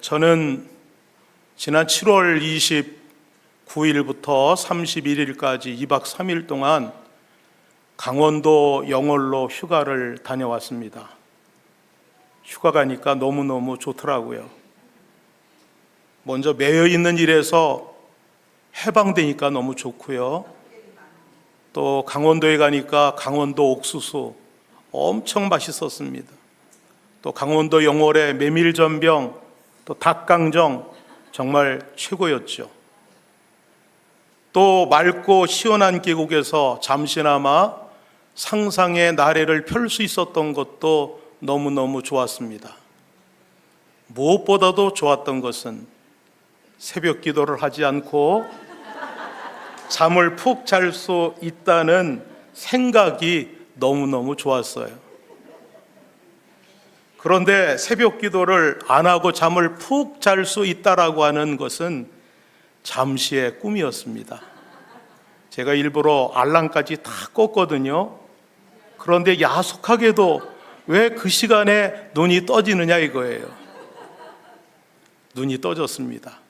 저는 지난 7월 29일부터 31일까지 2박 3일 동안 강원도 영월로 휴가를 다녀왔습니다. 휴가 가니까 너무너무 좋더라고요. 먼저 매여 있는 일에서 해방되니까 너무 좋고요. 또 강원도에 가니까 강원도 옥수수 엄청 맛있었습니다. 또 강원도 영월의 메밀전병, 또 닭강정 정말 최고였죠. 또 맑고 시원한 계곡에서 잠시나마 상상의 나래를 펼 수 있었던 것도 너무너무 좋았습니다. 무엇보다도 좋았던 것은 새벽 기도를 하지 않고 잠을 푹 잘 수 있다는 생각이 너무너무 좋았어요. 그런데 새벽 기도를 안 하고 잠을 푹 잘 수 있다라고 하는 것은 잠시의 꿈이었습니다. 제가 일부러 알람까지 다 껐거든요. 그런데 야속하게도 왜 그 시간에 눈이 떠지느냐 이거예요. 눈이 떠졌습니다.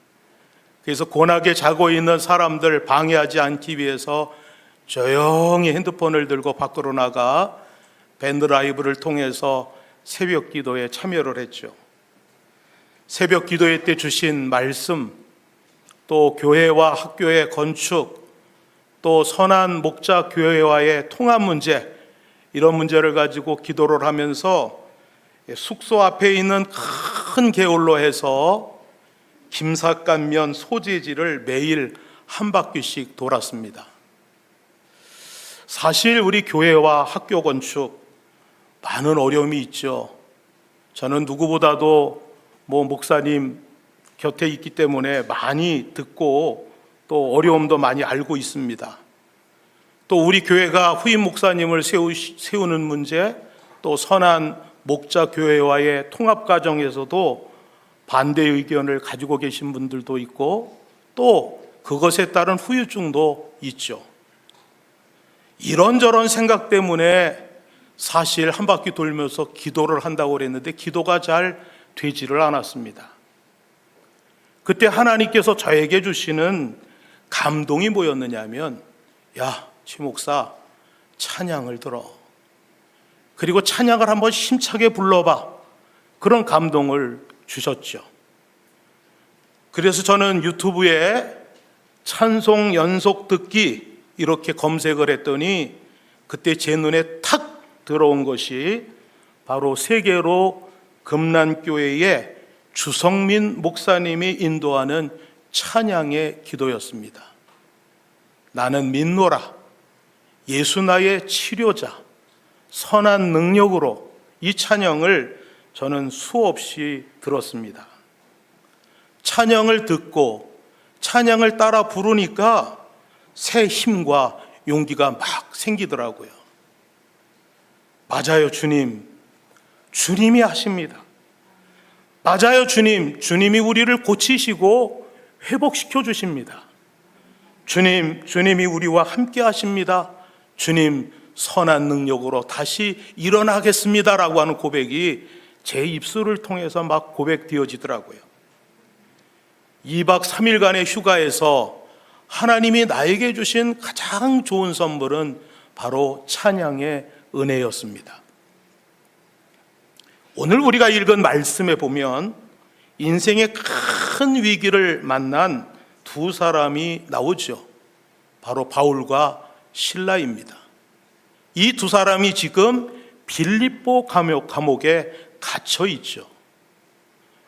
그래서 고나게 자고 있는 사람들 방해하지 않기 위해서 조용히 핸드폰을 들고 밖으로 나가 밴드라이브를 통해서 새벽 기도에 참여를 했죠. 새벽 기도회 때 주신 말씀, 또 교회와 학교의 건축, 또 선한 목자 교회와의 통합 문제, 이런 문제를 가지고 기도를 하면서 숙소 앞에 있는 큰 게을로 해서 김삿간면 소재지를 매일 한 바퀴씩 돌았습니다. 사실 우리 교회와 학교 건축 많은 어려움이 있죠. 저는 누구보다도 목사님 곁에 있기 때문에 많이 듣고 또 어려움도 많이 알고 있습니다. 또 우리 교회가 후임 목사님을 세우는 문제, 또 선한 목자 교회와의 통합 과정에서도 반대 의견을 가지고 계신 분들도 있고 또 그것에 따른 후유증도 있죠. 이런저런 생각 때문에 사실 한 바퀴 돌면서 기도를 한다고 그랬는데 기도가 잘 되지를 않았습니다. 그때 하나님께서 저에게 주시는 감동이 뭐였느냐면, 야, 최 목사, 찬양을 들어. 그리고 찬양을 한번 힘차게 불러봐. 그런 감동을 주셨죠. 그래서 저는 유튜브에 찬송 연속 듣기 이렇게 검색을 했더니 그때 제 눈에 탁 들어온 것이 바로 세계로 금난교회의 주성민 목사님이 인도하는 찬양의 기도였습니다. 나는 믿노라, 예수 나의 치료자, 선한 능력으로, 이 찬양을 저는 수없이 들었습니다. 찬양을 듣고 찬양을 따라 부르니까 새 힘과 용기가 막 생기더라고요. 맞아요, 주님. 주님이 하십니다. 맞아요, 주님. 주님이 우리를 고치시고 회복시켜 주십니다. 주님이 우리와 함께 하십니다. 주님, 선한 능력으로 다시 일어나겠습니다라고 하는 고백이 제 입술을 통해서 막 고백되어지더라고요. 2박 3일간의 휴가에서 하나님이 나에게 주신 가장 좋은 선물은 바로 찬양의 은혜였습니다. 오늘 우리가 읽은 말씀에 보면 인생의 큰 위기를 만난 두 사람이 나오죠. 바로 바울과 실라입니다. 이 두 사람이 지금 빌립보 감옥에 갇혀 있죠.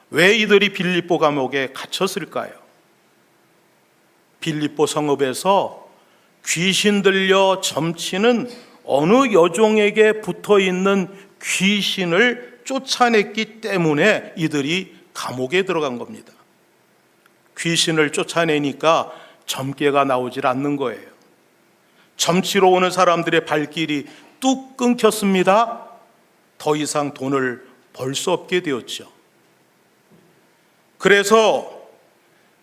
왜 이들이 빌립보 감옥에 갇혔을까요? 빌립보 성읍에서 귀신 들려 점치는 어느 여종에게 붙어 있는 귀신을 쫓아냈기 때문에 이들이 감옥에 들어간 겁니다. 귀신을 쫓아내니까 점괘가 나오질 않는 거예요. 점치러 오는 사람들의 발길이 뚝 끊겼습니다. 더 이상 돈을 벌 수 없게 되었죠. 그래서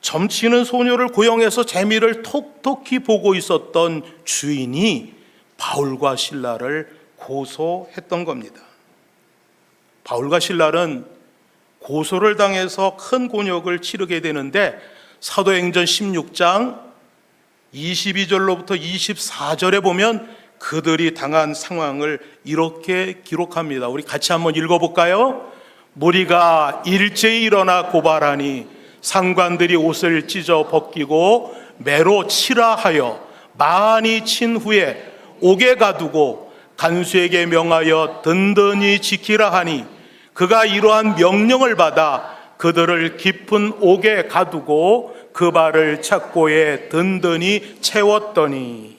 점치는 소녀를 고용해서 재미를 톡톡히 보고 있었던 주인이 바울과 실라를 고소했던 겁니다. 바울과 실라는 고소를 당해서 큰 곤욕을 치르게 되는데 사도행전 16장 22절로부터 24절에 보면 그들이 당한 상황을 이렇게 기록합니다. 우리 같이 한번 읽어볼까요? 무리가 일제히 일어나 고발하니 상관들이 옷을 찢어 벗기고 매로 치라 하여 많이 친 후에 옥에 가두고 간수에게 명하여 든든히 지키라 하니 그가 이러한 명령을 받아 그들을 깊은 옥에 가두고 그 발을 착고에 든든히 채웠더니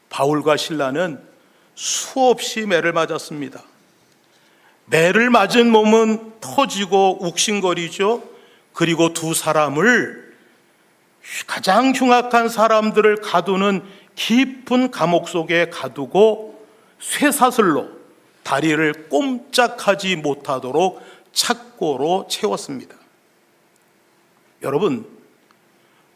바울과 실라는 수없이 매를 맞았습니다. 매를 맞은 몸은 터지고 욱신거리죠. 그리고 두 사람을 가장 흉악한 사람들을 가두는 깊은 감옥 속에 가두고 쇠사슬로 다리를 꼼짝하지 못하도록 착고로 채웠습니다. 여러분,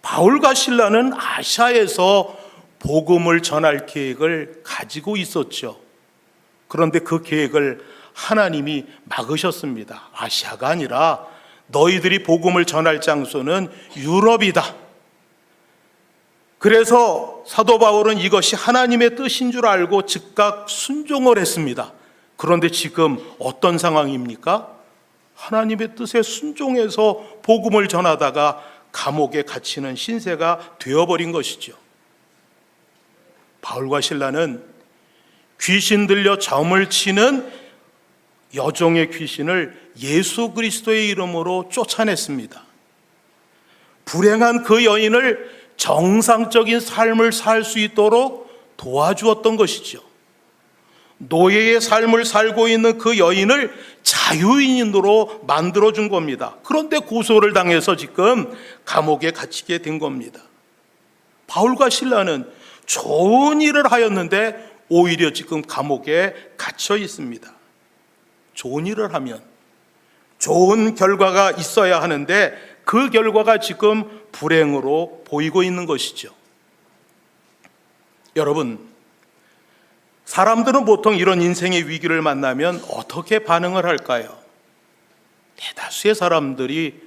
바울과 실라는 아시아에서 복음을 전할 계획을 가지고 있었죠. 그런데 그 계획을 하나님이 막으셨습니다. 아시아가 아니라 너희들이 복음을 전할 장소는 유럽이다. 그래서 사도 바울은 이것이 하나님의 뜻인 줄 알고 즉각 순종을 했습니다. 그런데 지금 어떤 상황입니까? 하나님의 뜻에 순종해서 복음을 전하다가 감옥에 갇히는 신세가 되어버린 것이죠. 바울과 실라는 귀신 들려 점을 치는 여종의 귀신을 예수 그리스도의 이름으로 쫓아냈습니다. 불행한 그 여인을 정상적인 삶을 살 수 있도록 도와주었던 것이죠. 노예의 삶을 살고 있는 그 여인을 자유인으로 만들어준 겁니다. 그런데 고소를 당해서 지금 감옥에 갇히게 된 겁니다. 바울과 실라는 좋은 일을 하였는데 오히려 지금 감옥에 갇혀 있습니다. 좋은 일을 하면 좋은 결과가 있어야 하는데 그 결과가 지금 불행으로 보이고 있는 것이죠. 여러분, 사람들은 보통 이런 인생의 위기를 만나면 어떻게 반응을 할까요? 대다수의 사람들이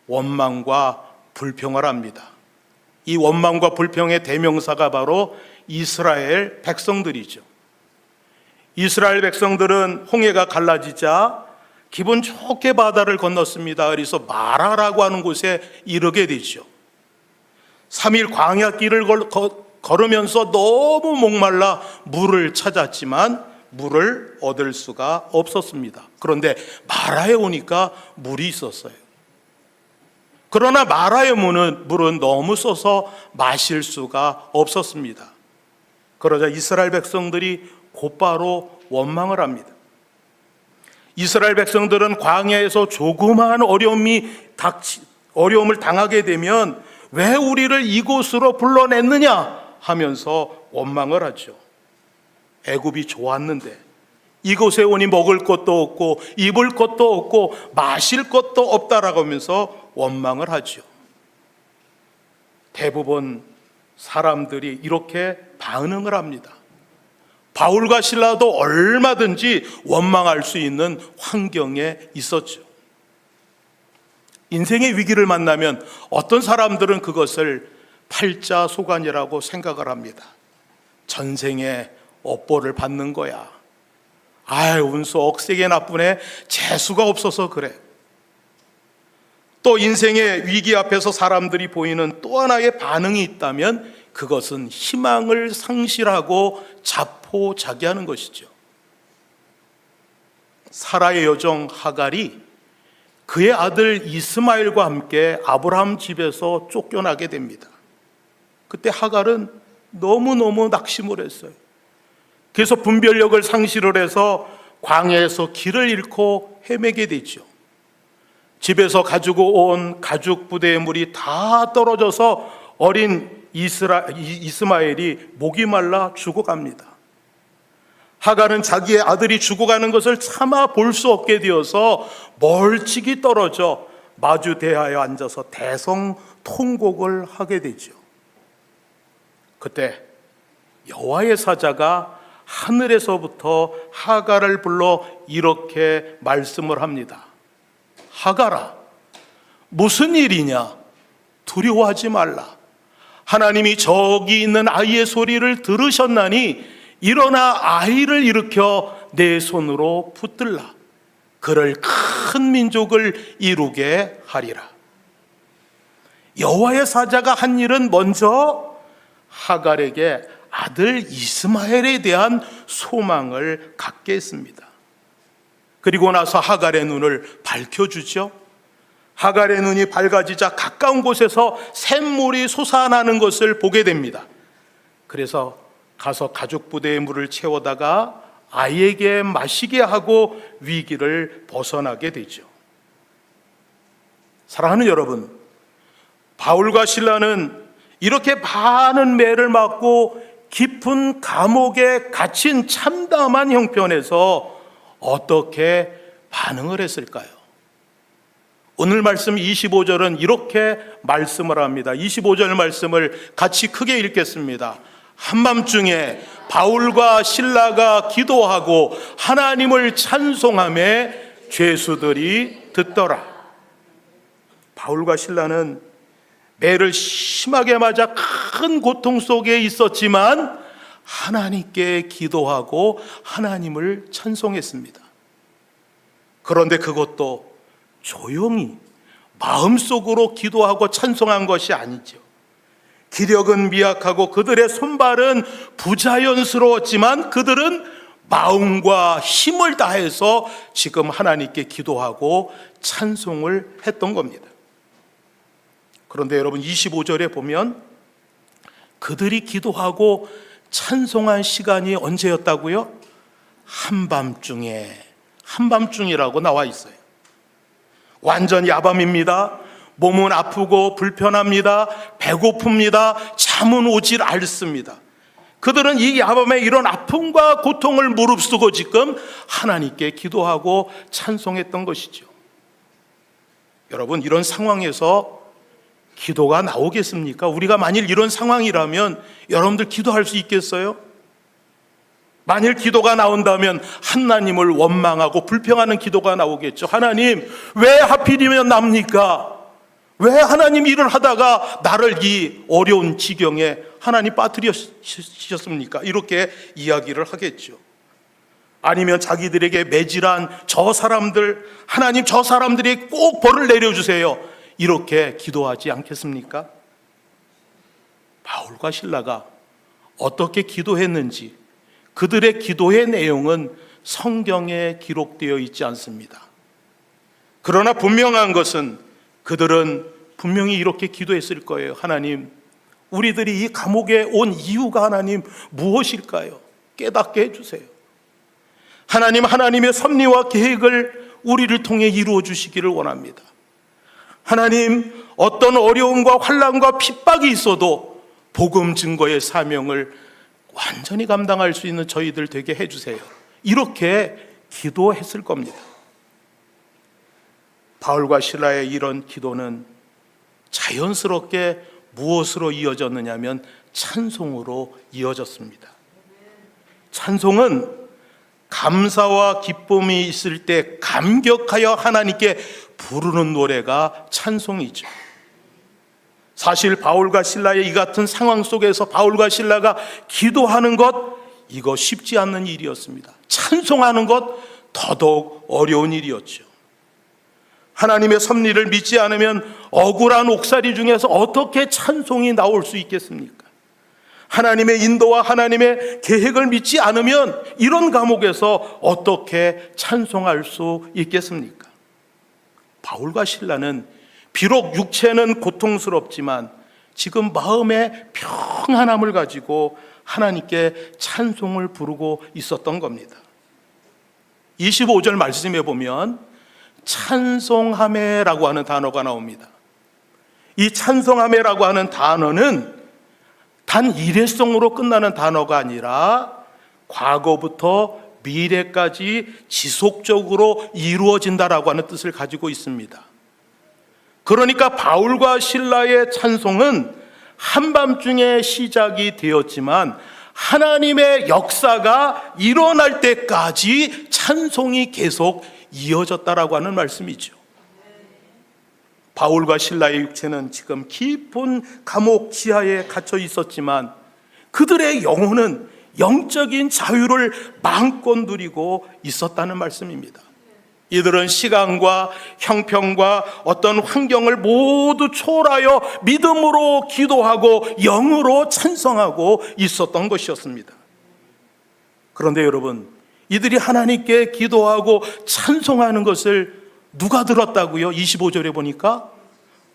원망과 불평을 합니다. 이 원망과 불평의 대명사가 바로 이스라엘 백성들이죠. 이스라엘 백성들은 홍해가 갈라지자 기분 좋게 바다를 건넜습니다. 그래서 마라라고 하는 곳에 이르게 되죠. 3일 광야길을 걸으면서 너무 목말라 물을 찾았지만 물을 얻을 수가 없었습니다. 그런데 마라에 오니까 물이 있었어요. 그러나 마라의 물은 너무 써서 마실 수가 없었습니다. 그러자 이스라엘 백성들이 곧바로 원망을 합니다. 이스라엘 백성들은 광야에서 조그마한 어려움을 당하게 되면 왜 우리를 이곳으로 불러냈느냐 하면서 원망을 하죠. 애굽이 좋았는데 이곳에 오니 먹을 것도 없고 입을 것도 없고 마실 것도 없다라고 하면서 원망을 하죠. 대부분 사람들이 이렇게 반응을 합니다. 바울과 실라도 얼마든지 원망할 수 있는 환경에 있었죠. 인생의 위기를 만나면 어떤 사람들은 그것을 팔자소관이라고 생각을 합니다. 전생에 업보를 받는 거야. 운수 억세게 나쁘네. 재수가 없어서 그래. 또 인생의 위기 앞에서 사람들이 보이는 또 하나의 반응이 있다면 그것은 희망을 상실하고 자포자기하는 것이죠. 사라의 여종 하갈이 그의 아들 이스마엘과 함께 아브라함 집에서 쫓겨나게 됩니다. 그때 하갈은 너무너무 낙심을 했어요. 그래서 분별력을 상실을 해서 광야에서 길을 잃고 헤매게 되죠. 집에서 가지고 온 가죽 부대의 물이 다 떨어져서 어린 이스마엘이 목이 말라 죽어갑니다. 하갈은 자기의 아들이 죽어가는 것을 차마 볼 수 없게 되어서 멀찍이 떨어져 마주 대하여 앉아서 대성통곡을 하게 되죠. 그때 여호와의 사자가 하늘에서부터 하갈을 불러 이렇게 말씀을 합니다. 하가라, 무슨 일이냐? 두려워하지 말라. 하나님이 저기 있는 아이의 소리를 들으셨나니 일어나 아이를 일으켜 내 손으로 붙들라. 그를 큰 민족을 이루게 하리라. 여호와의 사자가 한 일은 먼저 하갈에게 아들 이스마엘에 대한 소망을 갖게 했습니다. 그리고 나서 하갈의 눈을 밝혀주죠. 하갈의 눈이 밝아지자 가까운 곳에서 샘물이 솟아나는 것을 보게 됩니다. 그래서 가서 가죽 부대에 물을 채워다가 아이에게 마시게 하고 위기를 벗어나게 되죠. 사랑하는 여러분, 바울과 실라는 이렇게 많은 매를 맞고 깊은 감옥에 갇힌 참담한 형편에서 어떻게 반응을 했을까요? 오늘 말씀 25절은 이렇게 말씀을 합니다. 25절 말씀을 같이 크게 읽겠습니다. 한밤중에 바울과 실라가 기도하고 하나님을 찬송하며 죄수들이 듣더라. 바울과 실라는 매를 심하게 맞아 큰 고통 속에 있었지만 하나님께 기도하고 하나님을 찬송했습니다. 그런데 그것도 조용히 마음속으로 기도하고 찬송한 것이 아니죠. 기력은 미약하고 그들의 손발은 부자연스러웠지만 그들은 마음과 힘을 다해서 지금 하나님께 기도하고 찬송을 했던 겁니다. 그런데 여러분 25절에 보면 그들이 기도하고 찬송한 시간이 언제였다고요? 한밤중이라고 나와 있어요. 완전 야밤입니다. 몸은 아프고 불편합니다. 배고픕니다. 잠은 오질 않습니다. 그들은 이 야밤에 이런 아픔과 고통을 무릅쓰고 지금 하나님께 기도하고 찬송했던 것이죠. 여러분, 이런 상황에서 기도가 나오겠습니까? 우리가 만일 이런 상황이라면 여러분들 기도할 수 있겠어요? 만일 기도가 나온다면 하나님을 원망하고 불평하는 기도가 나오겠죠. 하나님, 왜 하필이면 납니까? 왜 하나님 일을 하다가 나를 이 어려운 지경에 하나님 빠뜨리셨습니까? 이렇게 이야기를 하겠죠. 아니면 자기들에게 매질한 저 사람들, 하나님 저 사람들이 꼭 벌을 내려주세요. 이렇게 기도하지 않겠습니까? 바울과 실라가 어떻게 기도했는지 그들의 기도의 내용은 성경에 기록되어 있지 않습니다. 그러나 분명한 것은 그들은 분명히 이렇게 기도했을 거예요. 하나님, 우리들이 이 감옥에 온 이유가 하나님 무엇일까요? 깨닫게 해주세요. 하나님, 하나님의 섭리와 계획을 우리를 통해 이루어 주시기를 원합니다. 하나님, 어떤 어려움과 환난과 핍박이 있어도 복음 증거의 사명을 완전히 감당할 수 있는 저희들 되게 해주세요. 이렇게 기도했을 겁니다. 바울과 실라의 이런 기도는 자연스럽게 무엇으로 이어졌느냐면 찬송으로 이어졌습니다. 찬송은 감사와 기쁨이 있을 때 감격하여 하나님께 부르는 노래가 찬송이죠. 사실 바울과 실라의 이 같은 상황 속에서 바울과 실라가 기도하는 것, 이거 쉽지 않는 일이었습니다. 찬송하는 것 더더욱 어려운 일이었죠. 하나님의 섭리를 믿지 않으면 억울한 옥살이 중에서 어떻게 찬송이 나올 수 있겠습니까? 하나님의 인도와 하나님의 계획을 믿지 않으면 이런 감옥에서 어떻게 찬송할 수 있겠습니까? 바울과 실라는 비록 육체는 고통스럽지만 지금 마음의 평안함을 가지고 하나님께 찬송을 부르고 있었던 겁니다. 25절 말씀에 보면 찬송하매라고 하는 단어가 나옵니다. 이 찬송하매라고 하는 단어는 단 일회성으로 끝나는 단어가 아니라 과거부터 미래까지 지속적으로 이루어진다라고 하는 뜻을 가지고 있습니다. 그러니까 바울과 실라의 찬송은 한밤중에 시작이 되었지만 하나님의 역사가 일어날 때까지 찬송이 계속 이어졌다라고 하는 말씀이죠. 바울과 신라의 육체는 지금 깊은 감옥 지하에 갇혀 있었지만 그들의 영혼은 영적인 자유를 마음껏 누리고 있었다는 말씀입니다. 이들은 시간과 형편과 어떤 환경을 모두 초월하여 믿음으로 기도하고 영으로 찬송하고 있었던 것이었습니다. 그런데 여러분, 이들이 하나님께 기도하고 찬송하는 것을 누가 들었다고요? 25절에 보니까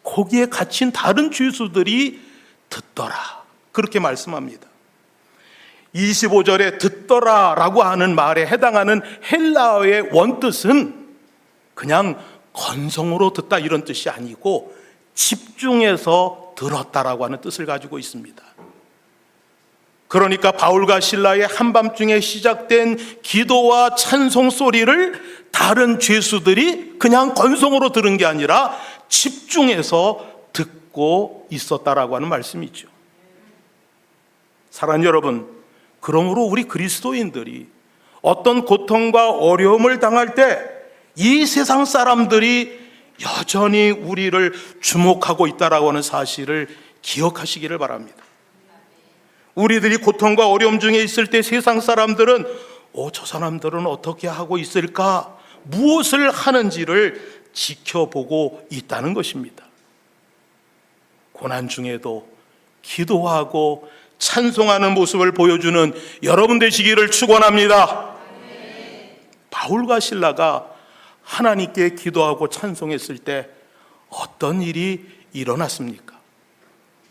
거기에 갇힌 다른 죄수들이 듣더라, 그렇게 말씀합니다. 25절에 듣더라 라고 하는 말에 해당하는 헬라어의 원뜻은 그냥 건성으로 듣다 이런 뜻이 아니고 집중해서 들었다라고 하는 뜻을 가지고 있습니다. 그러니까 바울과 신라의 한밤중에 시작된 기도와 찬송 소리를 다른 죄수들이 그냥 건성으로 들은 게 아니라 집중해서 듣고 있었다라고 하는 말씀이죠. 사랑하는 여러분, 그러므로 우리 그리스도인들이 어떤 고통과 어려움을 당할 때 이 세상 사람들이 여전히 우리를 주목하고 있다라고 하는 사실을 기억하시기를 바랍니다. 우리들이 고통과 어려움 중에 있을 때 세상 사람들은 저 사람들은 어떻게 하고 있을까? 무엇을 하는지를 지켜보고 있다는 것입니다. 고난 중에도 기도하고 찬송하는 모습을 보여주는 여러분 되시기를 축원합니다. 바울과 신라가 하나님께 기도하고 찬송했을 때 어떤 일이 일어났습니까?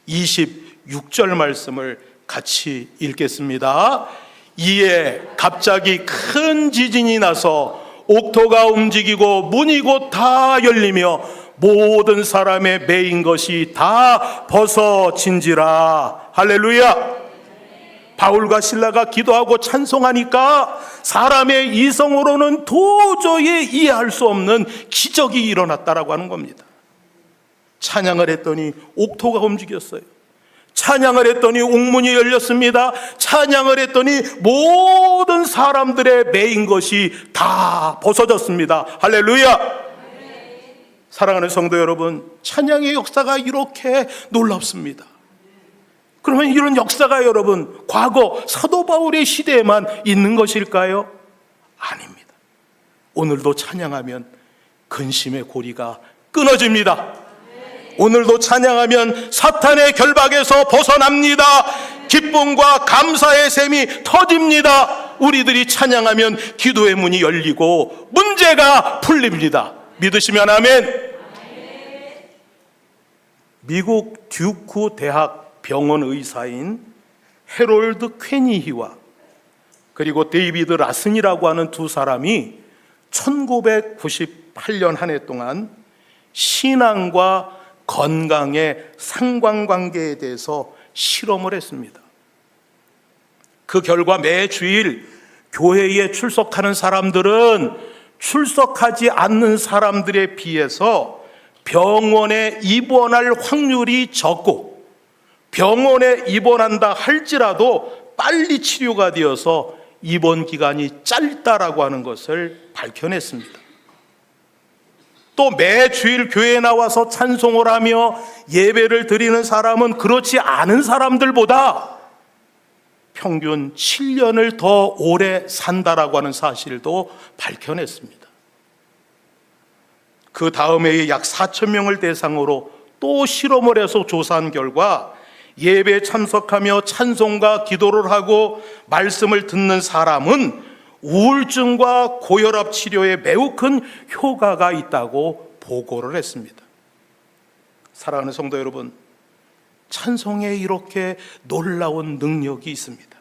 26절 말씀을 같이 읽겠습니다. 이에 갑자기 큰 지진이 나서 옥토가 움직이고 문이 곧 다 열리며 모든 사람의 매인 것이 다 벗어진지라. 할렐루야. 바울과 신라가 기도하고 찬송하니까 사람의 이성으로는 도저히 이해할 수 없는 기적이 일어났다라고 하는 겁니다. 찬양을 했더니 옥토가 움직였어요. 찬양을 했더니 옥문이 열렸습니다. 찬양을 했더니 모든 사람들의 매인 것이 다 벗어졌습니다. 할렐루야. 사랑하는 성도 여러분, 찬양의 역사가 이렇게 놀랍습니다. 그러면 이런 역사가 여러분 과거 사도 바울의 시대에만 있는 것일까요? 아닙니다. 오늘도 찬양하면 근심의 고리가 끊어집니다. 오늘도 찬양하면 사탄의 결박에서 벗어납니다. 기쁨과 감사의 샘이 터집니다. 우리들이 찬양하면 기도의 문이 열리고 문제가 풀립니다. 믿으시면 아멘. 미국 듀크 대학 병원 의사인 해롤드 퀘니히와 그리고 데이비드 라슨이라고 하는 두 사람이 1998년 한 해 동안 신앙과 건강의 상관관계에 대해서 실험을 했습니다. 그 결과 매 주일 교회에 출석하는 사람들은 출석하지 않는 사람들에 비해서 병원에 입원할 확률이 적고 병원에 입원한다 할지라도 빨리 치료가 되어서 입원 기간이 짧다라고 하는 것을 밝혀냈습니다. 또 매주일 교회에 나와서 찬송을 하며 예배를 드리는 사람은 그렇지 않은 사람들보다 평균 7년을 더 오래 산다라고 하는 사실도 밝혀냈습니다. 그 다음에 약 4천 명을 대상으로 또 실험을 해서 조사한 결과 예배에 참석하며 찬송과 기도를 하고 말씀을 듣는 사람은 우울증과 고혈압 치료에 매우 큰 효과가 있다고 보고를 했습니다. 사랑하는 성도 여러분, 찬송에 이렇게 놀라운 능력이 있습니다.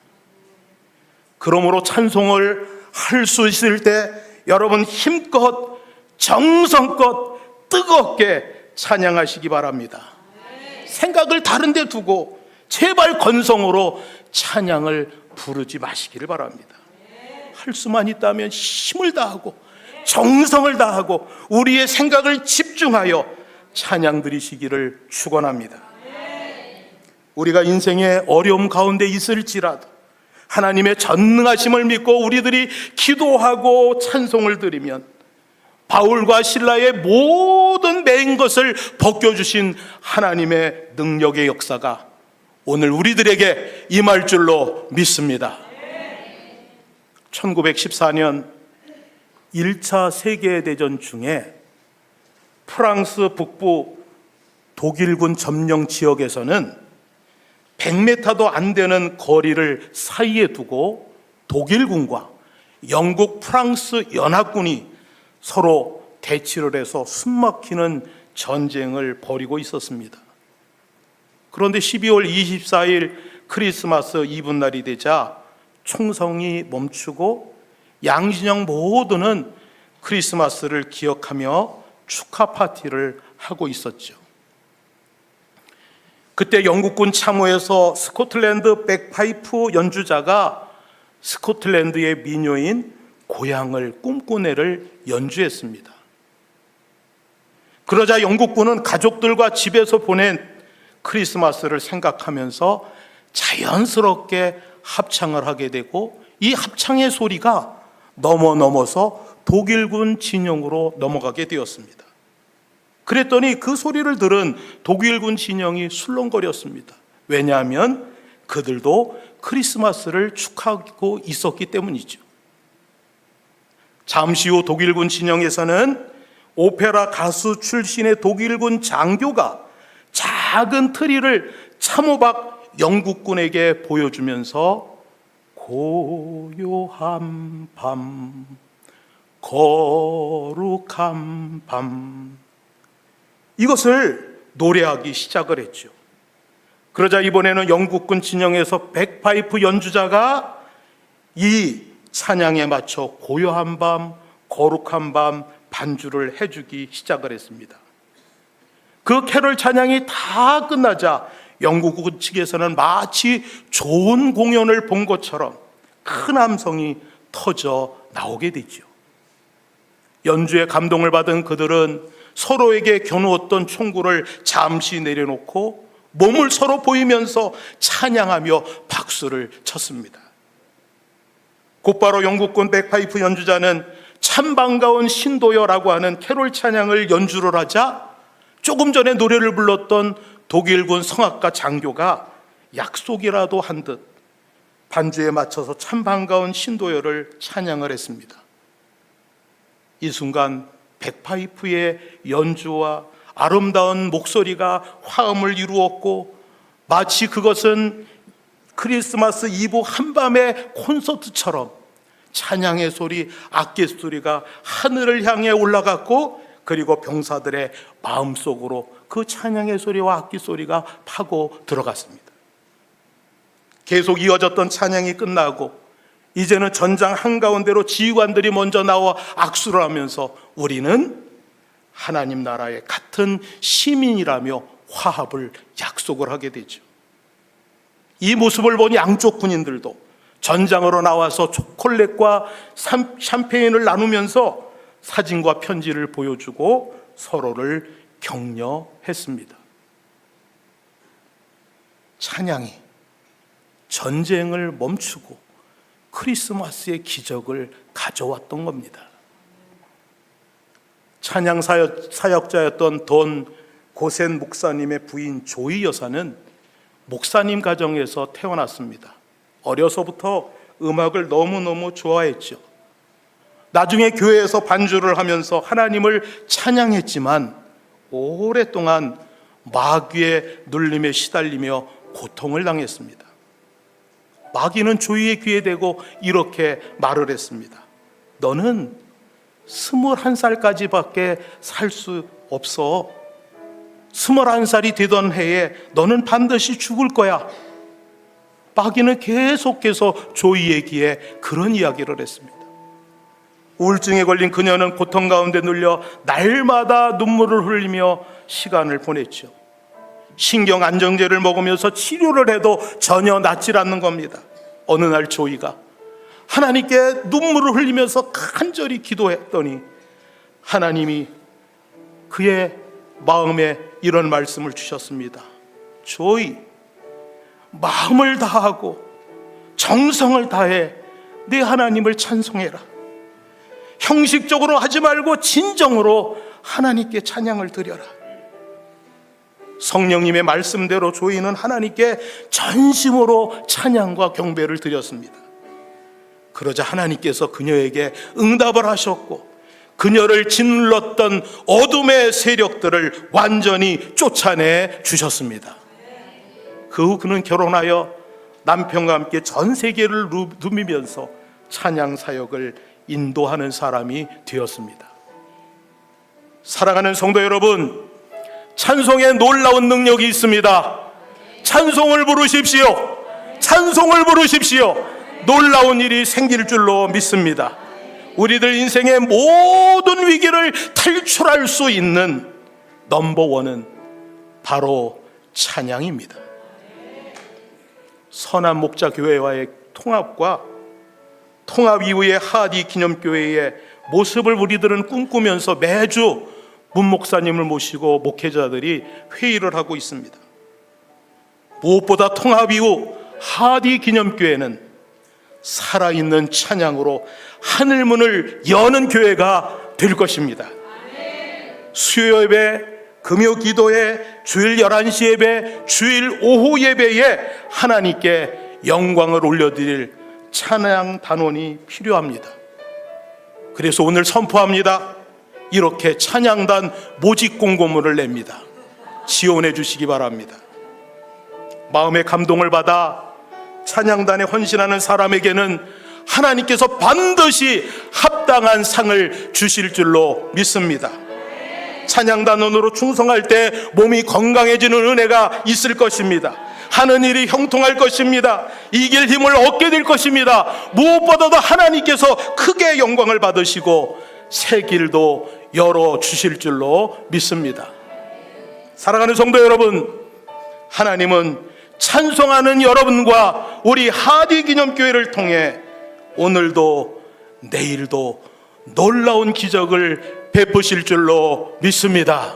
그러므로 찬송을 할 수 있을 때 여러분 힘껏 정성껏 뜨겁게 찬양하시기 바랍니다. 생각을 다른 데 두고 제발 건성으로 찬양을 부르지 마시기를 바랍니다. 할 수만 있다면 힘을 다하고 정성을 다하고 우리의 생각을 집중하여 찬양 드리시기를 축원합니다. 우리가 인생의 어려움 가운데 있을지라도 하나님의 전능하심을 믿고 우리들이 기도하고 찬송을 드리면 바울과 실라의 모든 매인 것을 벗겨주신 하나님의 능력의 역사가 오늘 우리들에게 임할 줄로 믿습니다. 1914년 1차 세계대전 중에 프랑스 북부 독일군 점령 지역에서는 100m도 안 되는 거리를 사이에 두고 독일군과 영국, 프랑스 연합군이 서로 대치를 해서 숨막히는 전쟁을 벌이고 있었습니다. 그런데 12월 24일 크리스마스 이브날이 되자 총성이 멈추고 양진영 모두는 크리스마스를 기억하며 축하 파티를 하고 있었죠. 그때 영국군 참호에서 스코틀랜드 백파이프 연주자가 스코틀랜드의 민요인 고향을 꿈꾸네를 연주했습니다. 그러자 영국군은 가족들과 집에서 보낸 크리스마스를 생각하면서 자연스럽게 합창을 하게 되고 이 합창의 소리가 넘어서 독일군 진영으로 넘어가게 되었습니다. 그랬더니 그 소리를 들은 독일군 진영이 술렁거렸습니다. 왜냐하면 그들도 크리스마스를 축하하고 있었기 때문이죠. 잠시 후 독일군 진영에서는 오페라 가수 출신의 독일군 장교가 작은 트리를 참호박 영국군에게 보여주면서 고요한 밤, 거룩한 밤, 이것을 노래하기 시작을 했죠. 그러자 이번에는 영국군 진영에서 백파이프 연주자가 이 찬양에 맞춰 고요한 밤, 거룩한 밤 반주를 해주기 시작을 했습니다. 그 캐롤 찬양이 다 끝나자 영국군 측에서는 마치 좋은 공연을 본 것처럼 큰 함성이 터져 나오게 되죠. 연주에 감동을 받은 그들은 서로에게 겨누었던 총구를 잠시 내려놓고 몸을 서로 보이면서 찬양하며 박수를 쳤습니다. 곧바로 영국군 백파이프 연주자는 참 반가운 신도여라고 하는 캐롤 찬양을 연주를 하자 조금 전에 노래를 불렀던 독일군 성악가 장교가 약속이라도 한 듯 반주에 맞춰서 참 반가운 신도여를 찬양을 했습니다. 이 순간 백파이프의 연주와 아름다운 목소리가 화음을 이루었고 마치 그것은 크리스마스 이브 한밤의 콘서트처럼 찬양의 소리, 악기 소리가 하늘을 향해 올라갔고 그리고 병사들의 마음속으로 그 찬양의 소리와 악기 소리가 파고 들어갔습니다. 계속 이어졌던 찬양이 끝나고 이제는 전장 한가운데로 지휘관들이 먼저 나와 악수를 하면서 우리는 하나님 나라의 같은 시민이라며 화합을 약속을 하게 되죠. 이 모습을 본 양쪽 군인들도 전장으로 나와서 초콜릿과 샴페인을 나누면서 사진과 편지를 보여주고 서로를 격려했습니다. 찬양이 전쟁을 멈추고 크리스마스의 기적을 가져왔던 겁니다. 찬양 사역자였던 돈 고센 목사님의 부인 조이 여사는 목사님 가정에서 태어났습니다. 어려서부터 음악을 너무너무 좋아했죠. 나중에 교회에서 반주를 하면서 하나님을 찬양했지만 오랫동안 마귀의 눌림에 시달리며 고통을 당했습니다. 마귀는 조이의 귀에 대고 이렇게 말을 했습니다. 너는 21살까지밖에 살 수 없어. 21살이 되던 해에 너는 반드시 죽을 거야. 마귀는 계속해서 조이의 귀에 그런 이야기를 했습니다. 우울증에 걸린 그녀는 고통 가운데 눌려 날마다 눈물을 흘리며 시간을 보냈죠. 신경 안정제를 먹으면서 치료를 해도 전혀 낫질 않는 겁니다. 어느 날 조이가 하나님께 눈물을 흘리면서 간절히 기도했더니 하나님이 그의 마음에 이런 말씀을 주셨습니다. 조이, 마음을 다하고 정성을 다해 내 하나님을 찬송해라. 형식적으로 하지 말고 진정으로 하나님께 찬양을 드려라. 성령님의 말씀대로 조이는 하나님께 전심으로 찬양과 경배를 드렸습니다. 그러자 하나님께서 그녀에게 응답을 하셨고 그녀를 짓눌렀던 어둠의 세력들을 완전히 쫓아내 주셨습니다. 그 후 그는 결혼하여 남편과 함께 전 세계를 누비면서 찬양 사역을 인도하는 사람이 되었습니다. 사랑하는 성도 여러분, 찬송에 놀라운 능력이 있습니다. 찬송을 부르십시오. 찬송을 부르십시오. 놀라운 일이 생길 줄로 믿습니다. 우리들 인생의 모든 위기를 탈출할 수 있는 넘버원은 바로 찬양입니다. 선한 목자 교회와의 통합과 통합 이후의 하디 기념교회의 모습을 우리들은 꿈꾸면서 매주 문 목사님을 모시고 목회자들이 회의를 하고 있습니다. 무엇보다 통합 이후 하디 기념교회는 살아있는 찬양으로 하늘문을 여는 교회가 될 것입니다. 수요 예배, 금요 기도회, 주일 11시 예배, 주일 오후 예배에 하나님께 영광을 올려드릴 찬양 단원이 필요합니다. 그래서 오늘 선포합니다. 이렇게 찬양단 모집 공고문을 냅니다. 지원해 주시기 바랍니다. 마음의 감동을 받아 찬양단에 헌신하는 사람에게는 하나님께서 반드시 합당한 상을 주실 줄로 믿습니다. 찬양단원으로 충성할 때 몸이 건강해지는 은혜가 있을 것입니다. 하는 일이 형통할 것입니다. 이길 힘을 얻게 될 것입니다. 무엇보다도 하나님께서 크게 영광을 받으시고 새 길도 열어주실 줄로 믿습니다. 사랑하는 성도 여러분, 하나님은 찬송하는 여러분과 우리 하디 기념교회를 통해 오늘도 내일도 놀라운 기적을 베푸실 줄로 믿습니다.